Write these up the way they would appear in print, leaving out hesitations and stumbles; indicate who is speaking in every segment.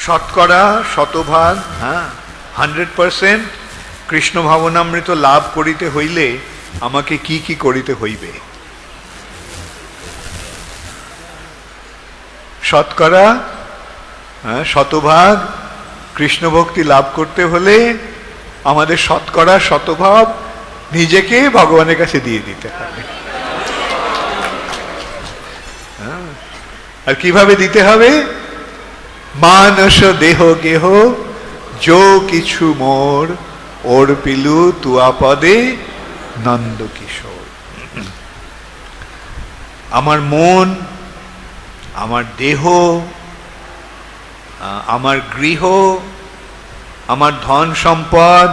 Speaker 1: শতকরা শতভাগ, হ্যাঁ, 100% কৃষ্ণ ভাবনামৃত লাভ করিতে হইলে আমাকে কি কি করিতে হইবে? শতকরা শতভাগ কৃষ্ণ ভক্তি লাভ করতে হলে আমাদের শতকরা শতভাব নিজেকে ভগবানের কাছে দিয়ে দিতে হবে। আর কিভাবে দিতে হবে? মানস দেহ গেহ যো কিছু মোর ওর পিলু তুয়া পদে নন্দ কিশোর। আমার মন, আমার দেহ, আমার গৃহ, আমার ধন সম্পদ,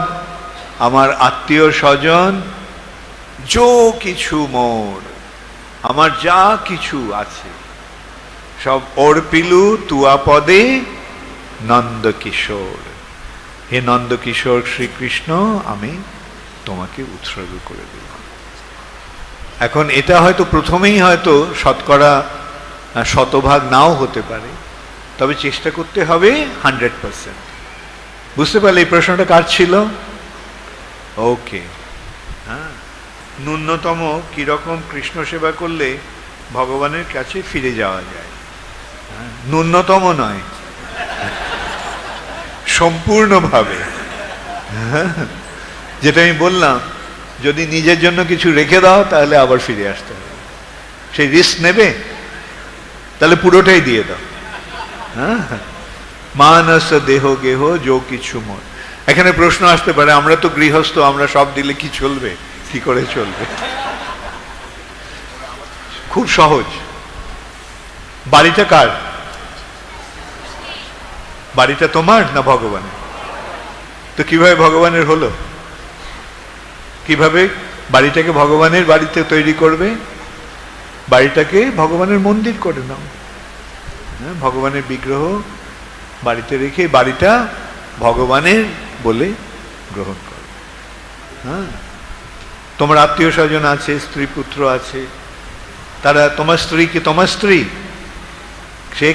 Speaker 1: আমার আত্মীয় স্বজন, যো কিছু মোর, আমার যা কিছু আছে সব অর্পিলু তুয়া পদে নন্দ কিশোর। হে নন্দ কিশোর শ্রীকৃষ্ণ, আমি তোমাকে উৎসর্গ করে দিলাম। এখন এটা হয়তো প্রথমেই হয়তো শতকরা শতভাগ নাও হতে পারে, তবে চেষ্টা করতে হবে 100%। বুঝতে পারলে এই প্রশ্নটা কার ছিল? ওকে, হ্যাঁ, ন্যূনতম কিরকম কৃষ্ণ সেবা করলে ভগবানের কাছে ফিরে যাওয়া যায়, ন্যূনতম নয়, সম্পূর্ণভাবে। যেটা আমি বললাম, যদি নিজের জন্য কিছু রেখে দাও তাহলে আবার ফিরে আসতে হবে। সেই রিস্ক নেবে? তাহলে পুরোটাই দিয়ে দাও। হ্যাঁ, মানস দেহ গেহ যো কিছু মোর। এখানে প্রশ্ন আসতে পারে, আমরা তো গৃহস্থ, আমরা সব দিলে কি চলবে? কি করে চলবে? খুব সহজ। বাড়িটা কার? বাড়িটা তোমার না ভগবানের? তো কিভাবে ভগবানের হলো? কিভাবে বাড়িটাকে ভগবানের বাড়িতে তৈরি করবে? বাড়িটাকে ভগবানের মন্দির করে নাও, হ্যাঁ, ভগবানের বিগ্রহ বাড়িতে রেখে বাড়িটা ভগবানের বলে গ্রহণ করো। হ্যাঁ, তোমার আত্মীয় স্বজন আছে, স্ত্রী পুত্র আছে, তারা তোমার স্ত্রীকে, তোমার স্ত্রী সে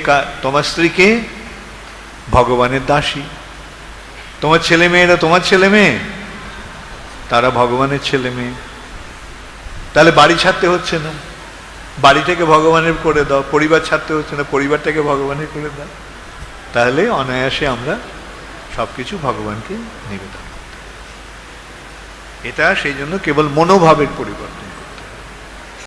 Speaker 1: তোমার স্ত্রীকে ভগবানের দাসী, তোমার ছেলে মেয়েরা তোমার ছেলে মেয়ে, তারা ভগবানের ছেলে মেয়ে। তাহলে বাড়ি ছাড়তে হচ্ছে না, বাড়িটাকে ভগবানের করে দাও। পরিবার ছাড়তে হচ্ছে না, পরিবারটাকে ভগবানের করে দাও। তাহলে অনায়াসে আমরা সবকিছু ভগবানকে নিবেদন করতে। এটা সেই জন্য কেবল মনোভাবের পরিবর্তন।